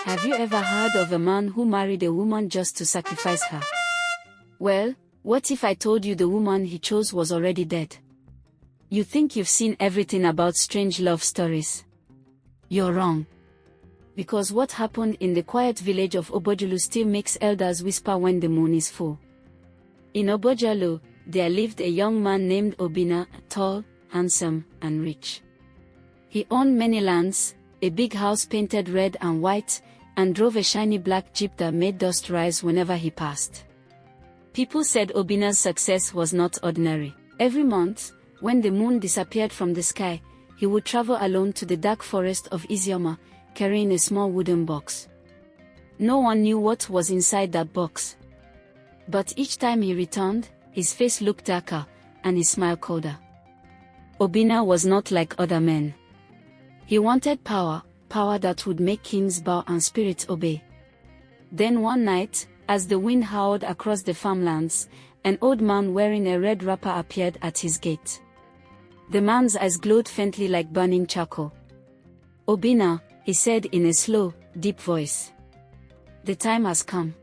Have you ever heard of a man who married a woman just to sacrifice her? Well, what if I told you the woman he chose was already dead? You think you've seen everything about strange love stories. You're wrong. Because what happened in the quiet village of Obojulu still makes elders whisper when the moon is full. In Obojulu, there lived a young man named Obina, tall, handsome, and rich. He owned many lands, a big house painted red and white, and drove a shiny black jeep that made dust rise whenever he passed. People said Obina's success was not ordinary. Every month, when the moon disappeared from the sky, he would travel alone to the dark forest of Isioma, carrying a small wooden box. No one knew what was inside that box. But each time he returned, his face looked darker, and his smile colder. Obina was not like other men. He wanted power, power that would make kings bow and spirits obey. Then one night, as the wind howled across the farmlands, an old man wearing a red wrapper appeared at his gate. The man's eyes glowed faintly like burning charcoal. "Obina," he said in a slow, deep voice. "The time has come.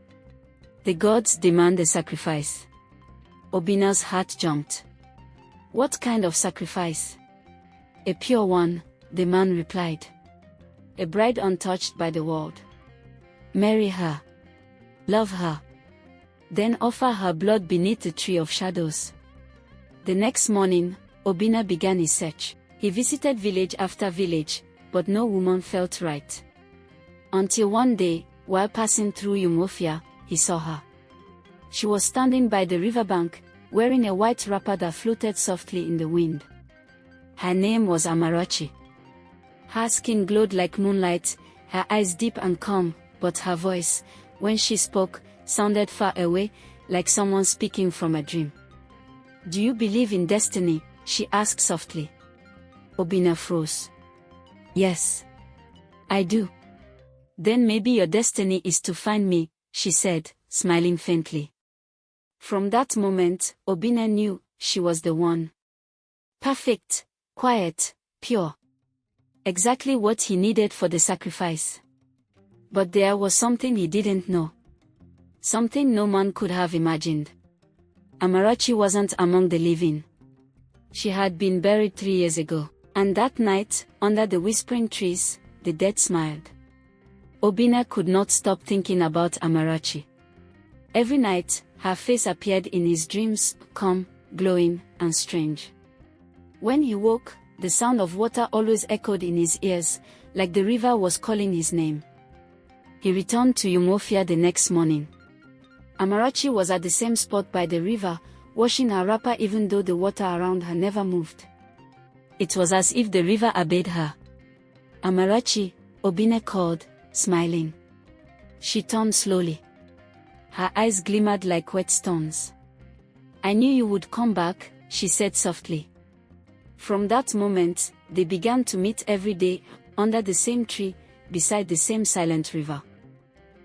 The gods demand a sacrifice." Obina's heart jumped. "What kind of sacrifice?" "A pure one," the man replied. "A bride untouched by the world. Marry her. Love her. Then offer her blood beneath the tree of shadows." The next morning, Obina began his search. He visited village after village, but no woman felt right. Until one day, while passing through Umofia, he saw her. She was standing by the riverbank, wearing a white wrapper that floated softly in the wind. Her name was Amarachi. Her skin glowed like moonlight, her eyes deep and calm, but her voice, when she spoke, sounded far away, like someone speaking from a dream. "Do you believe in destiny?" she asked softly. Obina froze. "Yes. I do." "Then maybe your destiny is to find me," she said, smiling faintly. From that moment, Obina knew she was the one. Perfect, quiet, pure. Exactly what he needed for the sacrifice. But there was something he didn't know. Something no man could have imagined. Amarachi wasn't among the living. She had been buried 3 years ago, and that night, under the whispering trees, the dead smiled. Obina could not stop thinking about Amarachi. Every night, her face appeared in his dreams, calm, glowing, and strange. When he woke, the sound of water always echoed in his ears, like the river was calling his name. He returned to Umofia the next morning. Amarachi was at the same spot by the river, washing her wrapper even though the water around her never moved. It was as if the river obeyed her. "Amarachi," Obina called, smiling. She turned slowly. Her eyes glimmered like wet stones. "I knew you would come back," she said softly. From that moment, they began to meet every day, under the same tree, beside the same silent river.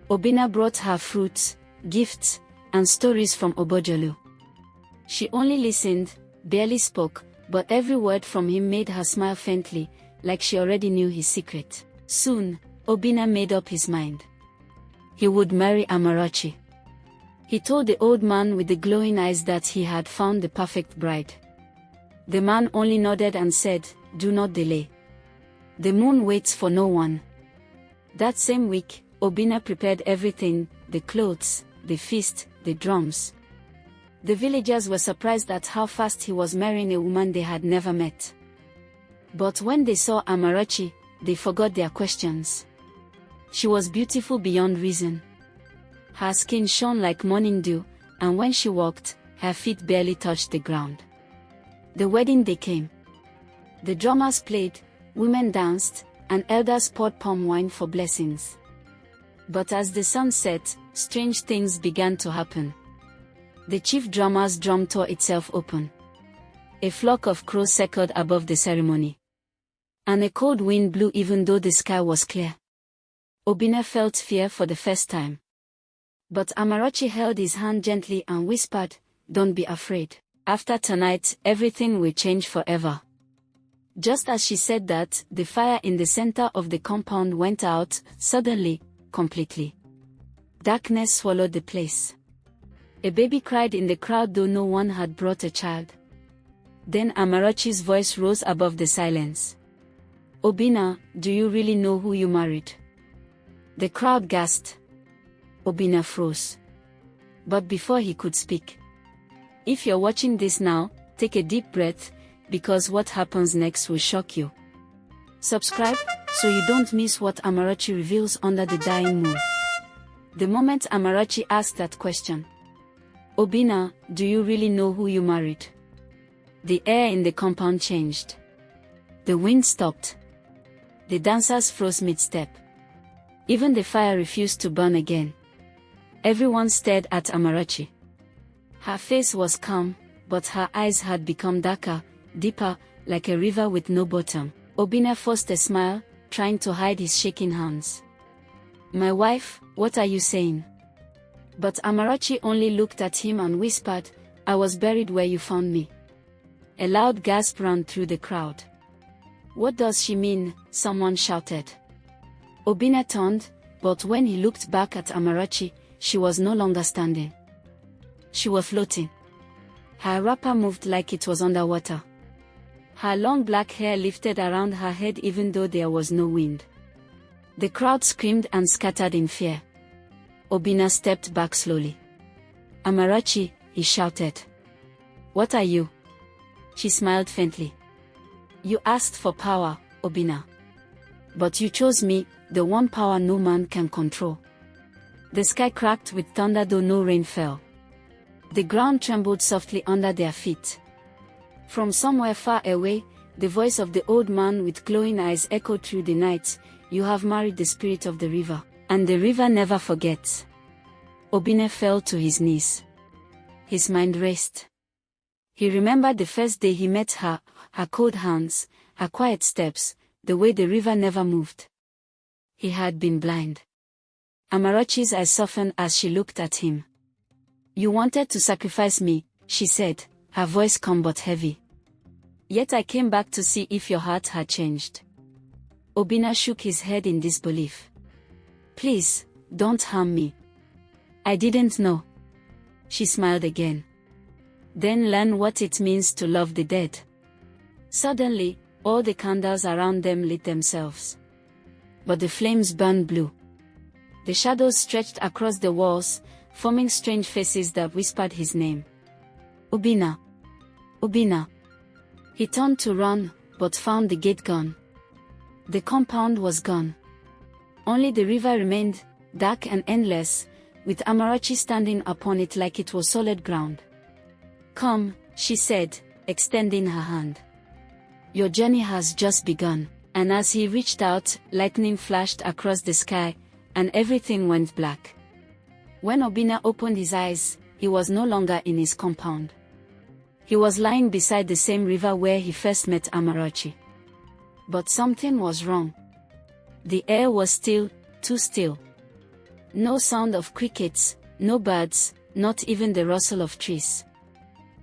Obina brought her fruits, gifts, and stories from Obojolu. She only listened, barely spoke, but every word from him made her smile faintly, like she already knew his secret. Soon, Obina made up his mind. He would marry Amarachi. He told the old man with the glowing eyes that he had found the perfect bride. The man only nodded and said, "Do not delay. The moon waits for no one." That same week, Obina prepared everything, the clothes, the feast, the drums. The villagers were surprised at how fast he was marrying a woman they had never met. But when they saw Amarachi, they forgot their questions. She was beautiful beyond reason. Her skin shone like morning dew, and when she walked, her feet barely touched the ground. The wedding day came. The drummers played, women danced, and elders poured palm wine for blessings. But as the sun set, strange things began to happen. The chief drummer's drum tore itself open. A flock of crows circled above the ceremony. And a cold wind blew even though the sky was clear. Obina felt fear for the first time. But Amarachi held his hand gently and whispered, "Don't be afraid. After tonight, everything will change forever." Just as she said that, the fire in the center of the compound went out. Suddenly, completely. Darkness swallowed the place. A baby cried in the crowd, though no one had brought a child. Then Amarachi's voice rose above the silence. Obina, do you really know who you married? The crowd gasped. Obina froze. But before he could speak, if you're watching this now, take a deep breath, because what happens next will shock you. Subscribe, so you don't miss what Amarachi reveals under the dying moon. The moment Amarachi asked that question, Obina, do you really know who you married? The air in the compound changed. The wind stopped. The dancers froze mid-step. Even the fire refused to burn again. Everyone stared at Amarachi. Her face was calm, but her eyes had become darker, deeper, like a river with no bottom. Obina forced a smile, trying to hide his shaking hands. My wife, what are you saying? But Amarachi only looked at him and whispered, I was buried where you found me. A loud gasp ran through the crowd. What does she mean? Someone shouted. Obina turned, but when he looked back at Amarachi, she was no longer standing. She was floating. Her wrapper moved like it was underwater. Her long black hair lifted around her head even though there was no wind. The crowd screamed and scattered in fear. Obina stepped back slowly. Amarachi, he shouted. What are you? She smiled faintly. You asked for power, Obina. But you chose me, the one power no man can control. The sky cracked with thunder though no rain fell. The ground trembled softly under their feet. From somewhere far away, the voice of the old man with glowing eyes echoed through the night, you have married the spirit of the river, and the river never forgets. Obina fell to his knees. His mind raced. He remembered the first day he met her, her cold hands, her quiet steps, the way the river never moved. He had been blind. Amarachi's eyes softened as she looked at him. You wanted to sacrifice me, she said, her voice calm but heavy. Yet I came back to see if your heart had changed. Obina shook his head in disbelief. Please, don't harm me. I didn't know. She smiled again. Then learn what it means to love the dead. Suddenly, all the candles around them lit themselves. But the flames burned blue. The shadows stretched across the walls, forming strange faces that whispered his name. Obina. Obina. He turned to run, but found the gate gone. The compound was gone. Only the river remained, dark and endless, with Amarachi standing upon it like it was solid ground. Come, she said, extending her hand. Your journey has just begun. And as he reached out, lightning flashed across the sky, and everything went black. When Obina opened his eyes, he was no longer in his compound. He was lying beside the same river where he first met Amarachi. But something was wrong. The air was still, too still. No sound of crickets, no birds, not even the rustle of trees.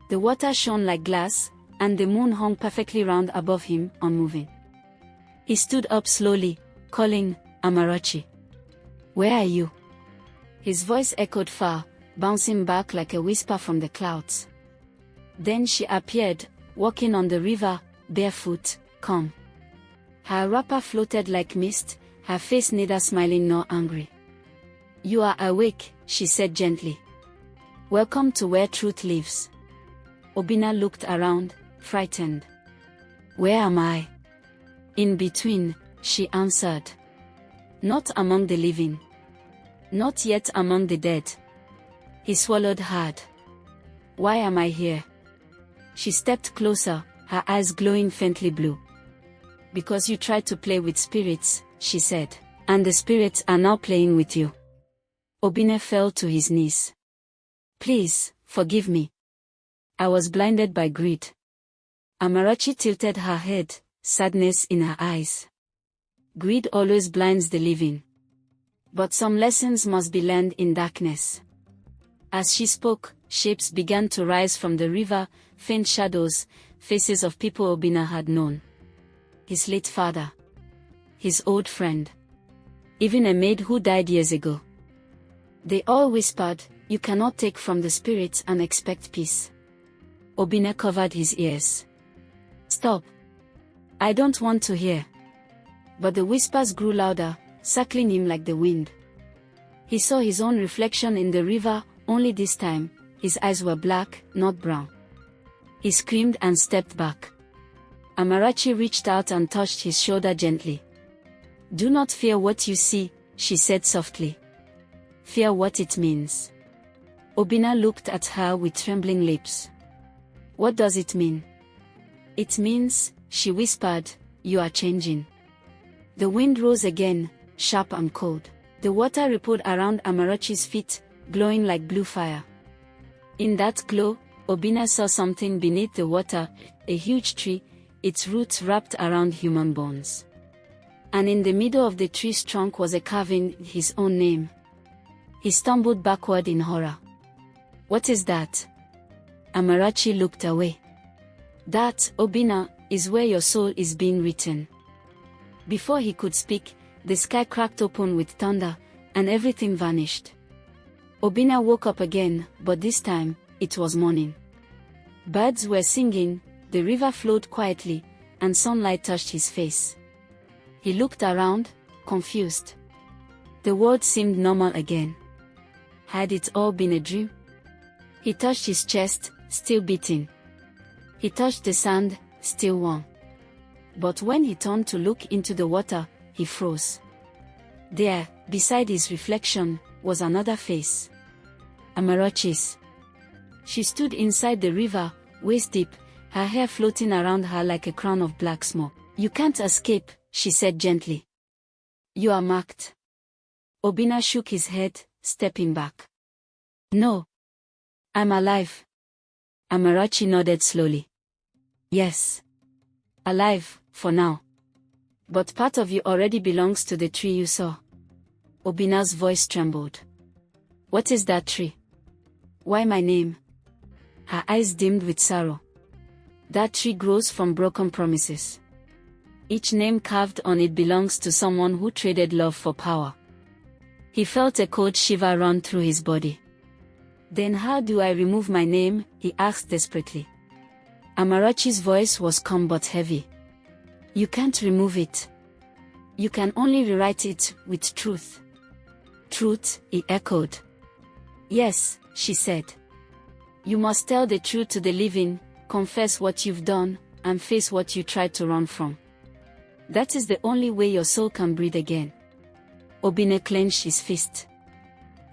The water shone like glass, and the moon hung perfectly round above him, unmoving. He stood up slowly, calling, Amarachi. Where are you? His voice echoed far, bouncing back like a whisper from the clouds. Then she appeared, walking on the river, barefoot, calm. Her wrapper floated like mist, her face neither smiling nor angry. You are awake, she said gently. Welcome to where truth lives. Obina looked around, frightened. Where am I? In between, she answered. Not among the living. Not yet among the dead. He swallowed hard. Why am I here? She stepped closer, her eyes glowing faintly blue. Because you tried to play with spirits, she said, and the spirits are now playing with you. Obina fell to his knees. Please, forgive me. I was blinded by greed. Amarachi tilted her head, sadness in her eyes. Greed always blinds the living. But some lessons must be learned in darkness. As she spoke, shapes began to rise from the river, faint shadows, faces of people Obina had known. His late father. His old friend. even a maid who died years ago. They all whispered, "You cannot take from the spirits and expect peace." Obinna covered his ears. "Stop. I don't want to hear." But the whispers grew louder, circling him like the wind. He saw his own reflection in the river, only this time, his eyes were black, not brown. He screamed and stepped back. Amarachi reached out and touched his shoulder gently. "Do not fear what you see," she said softly. "Fear what it means." Obinna looked at her with trembling lips. "What does it mean?" "It means," she whispered, "you are changing." The wind rose again, sharp and cold. The water rippled around Amarachi's feet, glowing like blue fire. In that glow, Obinna saw something beneath the water, a huge tree, its roots wrapped around human bones. And in the middle of the tree's trunk was a carving, his own name. He stumbled backward in horror. "What is that?" Amarachi looked away. "That, Obinna, is where your soul is being written." Before he could speak, the sky cracked open with thunder, and everything vanished. Obinna woke up again, but this time, it was morning. Birds were singing, the river flowed quietly, and sunlight touched his face. He looked around, confused. The world seemed normal again. Had it all been a dream? He touched his chest, still beating. He touched the sand, still warm. But when he turned to look into the water, he froze. There, beside his reflection, was another face. Amarachi's. She stood inside the river, waist deep, her hair floating around her like a crown of black smoke. "You can't escape," she said gently. "You are marked." Obinna shook his head, stepping back. "No. I'm alive." Amarachi nodded slowly. "Yes. Alive, for now. But part of you already belongs to the tree you saw." Obinna's voice trembled. "What is that tree? Why my name?" Her eyes dimmed with sorrow. "That tree grows from broken promises. Each name carved on it belongs to someone who traded love for power." He felt a cold shiver run through his body. "Then how do I remove my name?" he asked desperately. Amarachi's voice was calm but heavy. "You can't remove it. You can only rewrite it with truth." "Truth?" he echoed. "Yes," she said. "You must tell the truth to the living, confess what you've done, and face what you tried to run from. That is the only way your soul can breathe again." Obinna clenched his fist.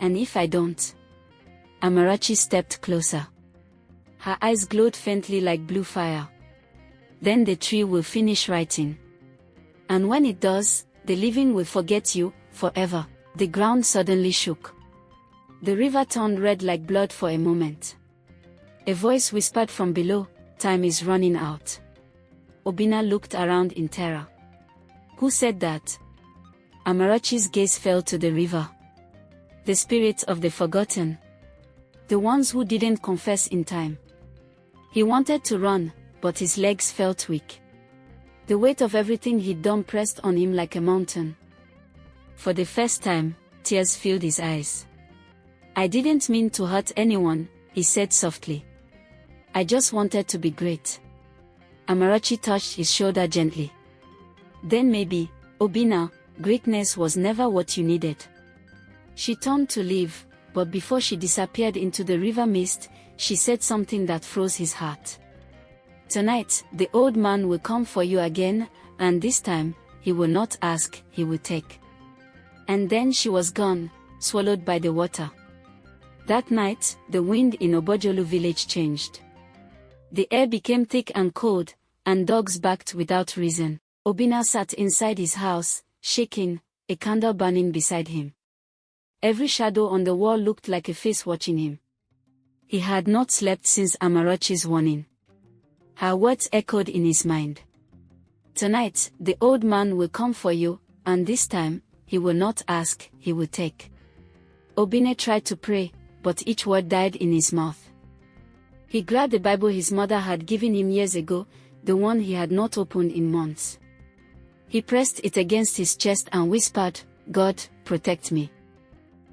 "And if I don't?" Amarachi stepped closer. Her eyes glowed faintly like blue fire. "Then the tree will finish writing. And when it does, the living will forget you, forever." The ground suddenly shook. The river turned red like blood for a moment. A voice whispered from below, "Time is running out." Obinna looked around in terror. "Who said that?" Amarachi's gaze fell to the river. "The spirits of the forgotten. The ones who didn't confess in time." He wanted to run, but his legs felt weak. The weight of everything he'd done pressed on him like a mountain. For the first time, tears filled his eyes. "I didn't mean to hurt anyone," he said softly. "I just wanted to be great." Amarachi touched his shoulder gently. "Then maybe, Obinna, greatness was never what you needed." She turned to leave, but before she disappeared into the river mist, she said something that froze his heart. "Tonight, the old man will come for you again, and this time, he will not ask, he will take." And then she was gone, swallowed by the water. That night, the wind in Obojolu village changed. The air became thick and cold, and dogs barked without reason. Obinna sat inside his house, shaking, a candle burning beside him. Every shadow on the wall looked like a face watching him. He had not slept since Amarachi's warning. Her words echoed in his mind. "Tonight, the old man will come for you, and this time, he will not ask, he will take." Obinna tried to pray, but each word died in his mouth. He grabbed the Bible his mother had given him years ago, the one he had not opened in months. He pressed it against his chest and whispered, God, protect me.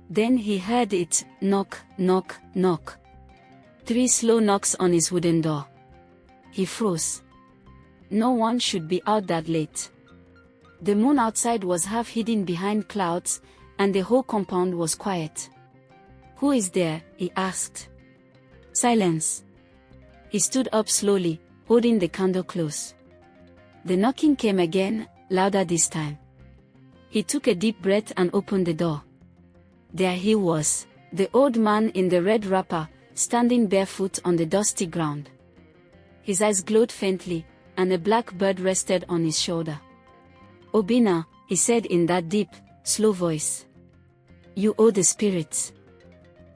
Then he heard it, knock, knock, knock. 3 slow knocks on his wooden door. He froze. No one should be out that late. The moon outside was half hidden behind clouds, and the whole compound was quiet. "Who is there?" he asked. Silence. He stood up slowly, holding the candle close. The knocking came again, louder this time. He took a deep breath and opened the door. There he was, the old man in the red wrapper, standing barefoot on the dusty ground. His eyes glowed faintly, and a black bird rested on his shoulder. "Obinna," he said in that deep, slow voice. "You owe the spirits."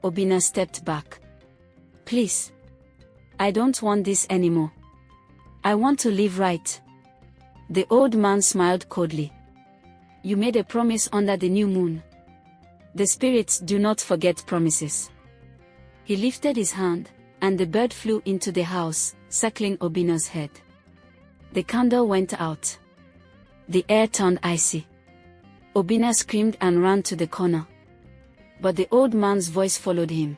Obinna stepped back. "Please. I don't want this anymore. I want to live right." The old man smiled coldly. "You made a promise under the new moon. The spirits do not forget promises." He lifted his hand, and the bird flew into the house, circling Obinna's head. The candle went out. The air turned icy. Obinna screamed and ran to the corner. But the old man's voice followed him.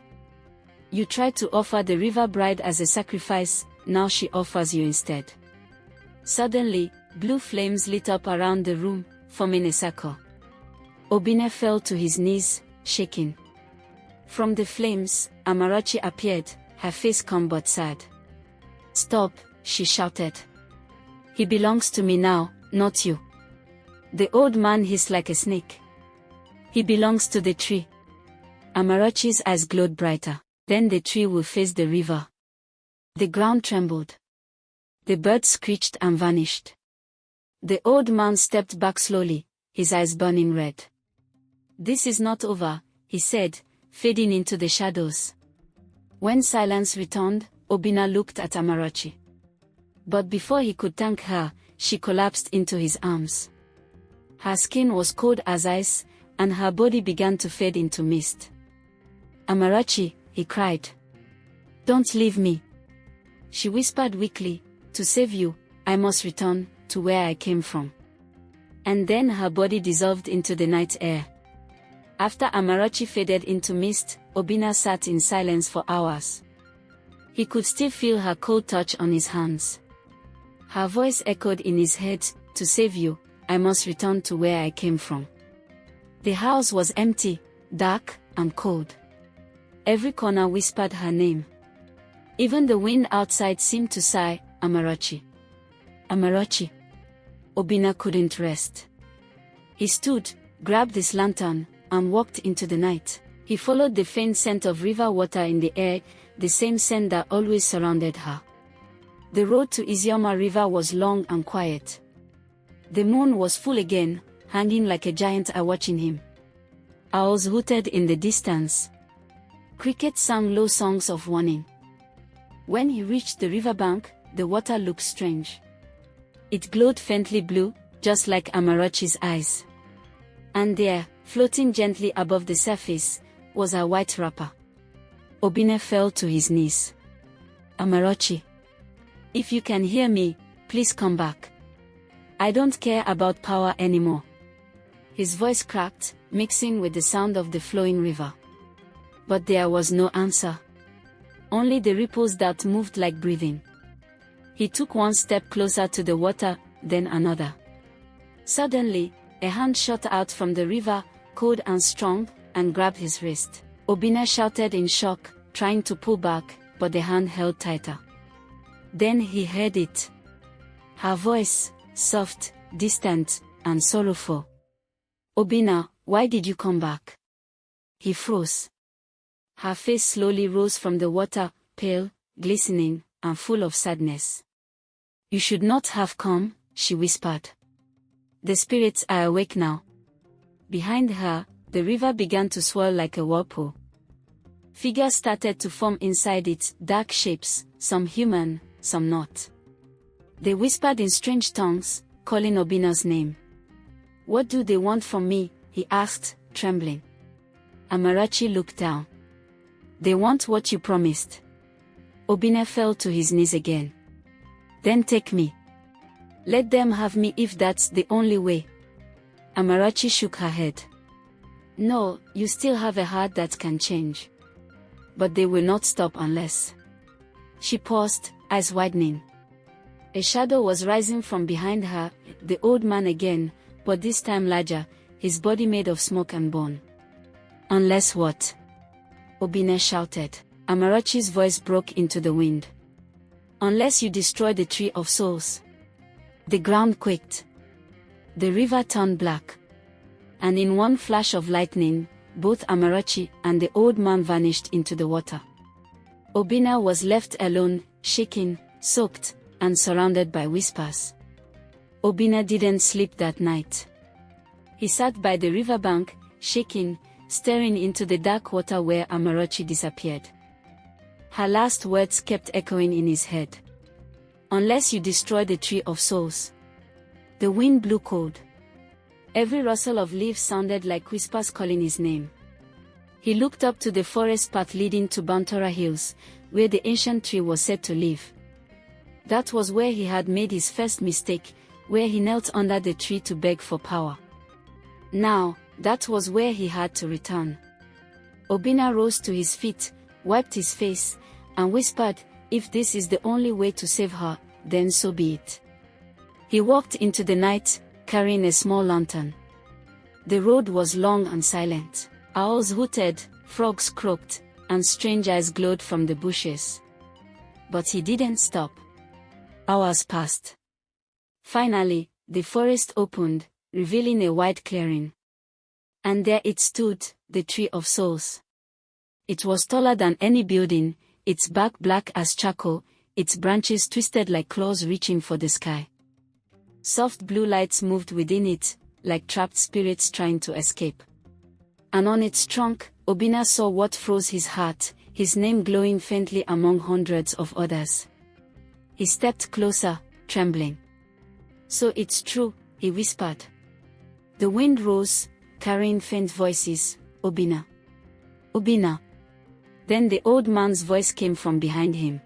"You tried to offer the river bride as a sacrifice, now she offers you instead." Suddenly, blue flames lit up around the room, forming a circle. Obinna fell to his knees, shaking. From the flames, Amarachi appeared, her face calm but sad. "Stop," she shouted. "He belongs to me now, not you." The old man hissed like a snake. "He belongs to the tree." Amarachi's eyes glowed brighter. "Then the tree will face the river." The ground trembled. The bird screeched and vanished. The old man stepped back slowly, his eyes burning red. "This is not over," he said, fading into the shadows. When silence returned, Obinna looked at Amarachi. But before he could thank her, she collapsed into his arms. Her skin was cold as ice, and her body began to fade into mist. "Amarachi," he cried. "Don't leave me." She whispered weakly, "To save you, I must return to where I came from." And then her body dissolved into the night air. After Amarachi faded into mist, Obinna sat in silence for hours. He could still feel her cold touch on his hands. Her voice echoed in his head, "To save you, I must return to where I came from." The house was empty, dark, and cold. Every corner whispered her name. Even the wind outside seemed to sigh, "Amarachi. Amarachi." Obinna couldn't rest. He stood, grabbed his lantern, and walked into the night. He followed the faint scent of river water in the air, the same scent that always surrounded her. The road to Isioma River was long and quiet. The moon was full again, hanging like a giant eye watching him. Owls hooted in the distance. Crickets sang low songs of warning. When he reached the riverbank, the water looked strange. It glowed faintly blue, just like Amarachi's eyes. And there, floating gently above the surface, was a white wrapper. Obinna fell to his knees. "Amarachi. If you can hear me, please come back. I don't care about power anymore." His voice cracked, mixing with the sound of the flowing river. But there was no answer. Only the ripples that moved like breathing. He took one step closer to the water, then another. Suddenly, a hand shot out from the river, cold and strong, and grabbed his wrist. Obinna shouted in shock, trying to pull back, but the hand held tighter. Then he heard it. Her voice, soft, distant, and sorrowful. "Obinna, why did you come back?" He froze. Her face slowly rose from the water, pale, glistening, and full of sadness. "You should not have come," she whispered. "The spirits are awake now." Behind her, the river began to swirl like a whirlpool. Figures started to form inside it, dark shapes, some human, some not. They whispered in strange tongues, calling Obinna's name. "What do they want from me?" he asked, trembling. Amarachi looked down. "They want what you promised." Obinna fell to his knees again. "Then take me. Let them have me if that's the only way." Amarachi shook her head. No, you still have a heart that can change. But they will not stop unless. She paused, eyes widening. A shadow was rising from behind her, the old man again, but this time larger, his body made of smoke and bone. Unless what? Obina shouted. Amarachi's voice broke into the wind. Unless you destroy the tree of souls. The ground quaked. The river turned black. And in one flash of lightning, both Amarachi and the old man vanished into the water. Obina was left alone, shaking, soaked, and surrounded by whispers. Obina didn't sleep that night. He sat by the riverbank, shaking, staring into the dark water where Amarachi disappeared. Her last words kept echoing in his head. Unless you destroy the tree of souls. The wind blew cold. Every rustle of leaves sounded like whispers calling his name. He looked up to the forest path leading to Bantora Hills, where the ancient tree was said to live. That was where he had made his first mistake, where he knelt under the tree to beg for power. Now, that was where he had to return. Obina rose to his feet, wiped his face, and whispered, "If this is the only way to save her, then so be it." He walked into the night, carrying a small lantern. The road was long and silent. Owls hooted, frogs croaked, and strange eyes glowed from the bushes. But he didn't stop. Hours passed. Finally, the forest opened, revealing a wide clearing. And there it stood, the Tree of Souls. It was taller than any building, its bark black as charcoal, its branches twisted like claws reaching for the sky. Soft blue lights moved within it, like trapped spirits trying to escape. And on its trunk, Obina saw what froze his heart, his name glowing faintly among hundreds of others. He stepped closer, trembling. "So it's true," he whispered. The wind rose, carrying faint voices, "Obina. Obina." Then the old man's voice came from behind him.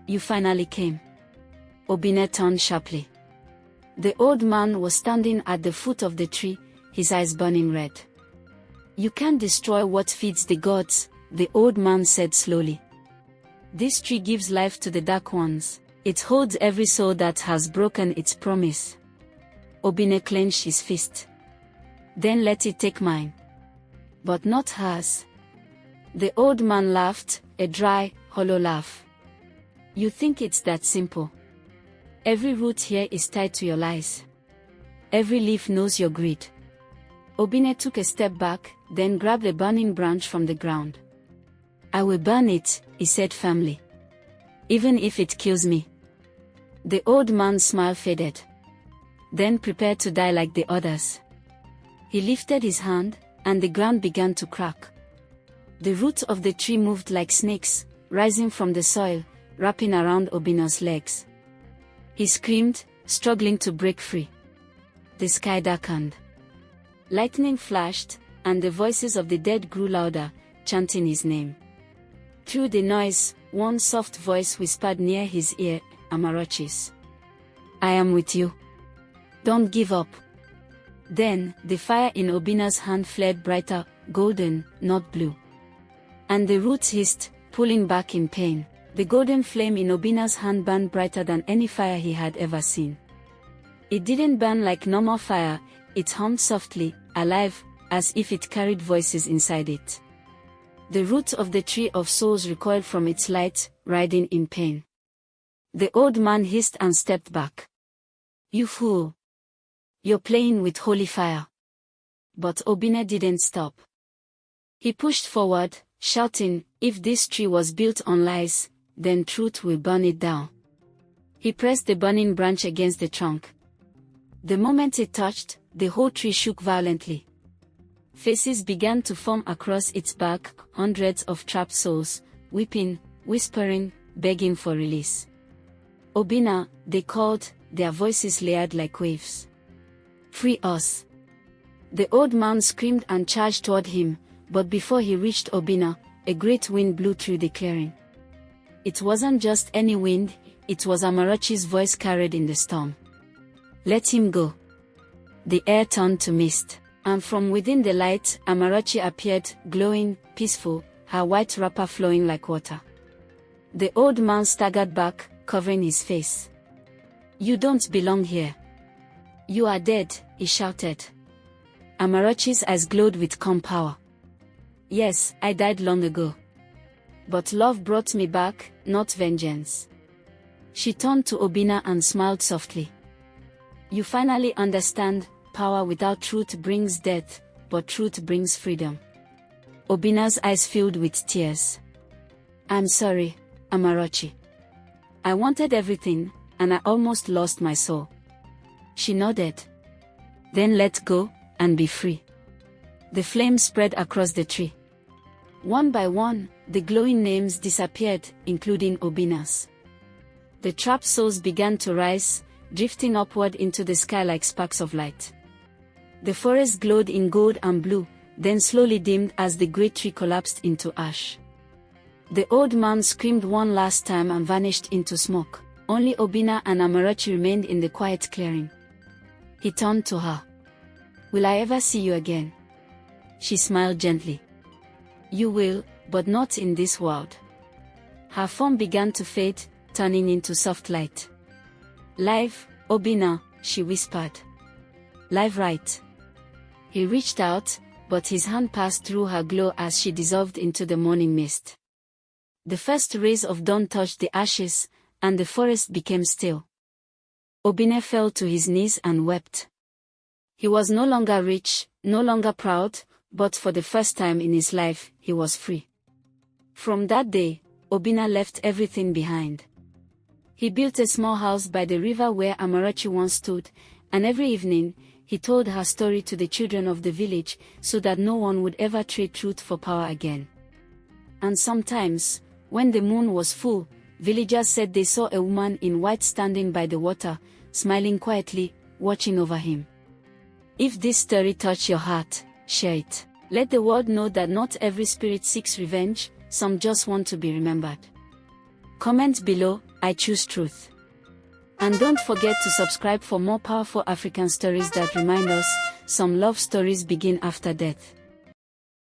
"You finally came." Obina turned sharply. The old man was standing at the foot of the tree, his eyes burning red. "You can't destroy what feeds the gods," the old man said slowly. "This tree gives life to the dark ones. It holds every soul that has broken its promise." Obina clenched his fist. "Then let it take mine." "But not hers." The old man laughed, a dry, hollow laugh. "You think it's that simple? Every root here is tied to your lies. Every leaf knows your greed." Obina took a step back, then grabbed a burning branch from the ground. "I will burn it," he said firmly. "Even if it kills me." The old man's smile faded. Then prepared to die like the others. He lifted his hand, and the ground began to crack. The roots of the tree moved like snakes, rising from the soil, wrapping around Obina's legs. He screamed, struggling to break free. The sky darkened. Lightning flashed, and the voices of the dead grew louder, chanting his name. Through the noise, one soft voice whispered near his ear, Amarachi's. "I am with you. Don't give up." Then, the fire in Obina's hand flared brighter, golden, not blue. And the roots hissed, pulling back in pain. The golden flame in Obina's hand burned brighter than any fire he had ever seen. It didn't burn like normal fire, it hummed softly, alive, as if it carried voices inside it. The roots of the Tree of Souls recoiled from its light, writhing in pain. The old man hissed and stepped back. "You fool! You're playing with holy fire." But Obina didn't stop. He pushed forward, shouting, "If this tree was built on lies, then truth will burn it down." He pressed the burning branch against the trunk. The moment it touched, the whole tree shook violently. Faces began to form across its bark, hundreds of trapped souls, weeping, whispering, begging for release. "Obina," they called, their voices layered like waves. "Free us." The old man screamed and charged toward him, but before he reached Obina, a great wind blew through the clearing. It wasn't just any wind, it was Amarachi's voice carried in the storm. "Let him go." The air turned to mist. And from within the light, Amarachi appeared, glowing, peaceful, her white wrapper flowing like water. The old man staggered back, covering his face. "You don't belong here. You are dead," he shouted. Amarachi's eyes glowed with calm power. "Yes, I died long ago. But love brought me back, not vengeance." She turned to Obina and smiled softly. "You finally understand, power without truth brings death, but truth brings freedom." Obina's eyes filled with tears. "I'm sorry, Amarachi. I wanted everything, and I almost lost my soul." She nodded. "Then let go, and be free." The flame spread across the tree. One by one, the glowing names disappeared, including Obina's. The trapped souls began to rise, drifting upward into the sky like sparks of light. The forest glowed in gold and blue, then slowly dimmed as the great tree collapsed into ash. The old man screamed one last time and vanished into smoke. Only Obina and Amarachi remained in the quiet clearing. He turned to her. "Will I ever see you again?" She smiled gently. "You will, but not in this world." Her form began to fade, turning into soft light. "Live, Obina," she whispered. "Live right." He reached out, but his hand passed through her glow as she dissolved into the morning mist. The first rays of dawn touched the ashes, and the forest became still. Obina fell to his knees and wept. He was no longer rich, no longer proud, but for the first time in his life, he was free. From that day, Obina left everything behind. He built a small house by the river where Amarachi once stood, and every evening, he told her story to the children of the village so that no one would ever trade truth for power again. And sometimes, when the moon was full, villagers said they saw a woman in white standing by the water, smiling quietly, watching over him. If this story touched your heart, share it. Let the world know that not every spirit seeks revenge, some just want to be remembered. Comment below, "I choose truth." And don't forget to subscribe for more powerful African stories that remind us, some love stories begin after death.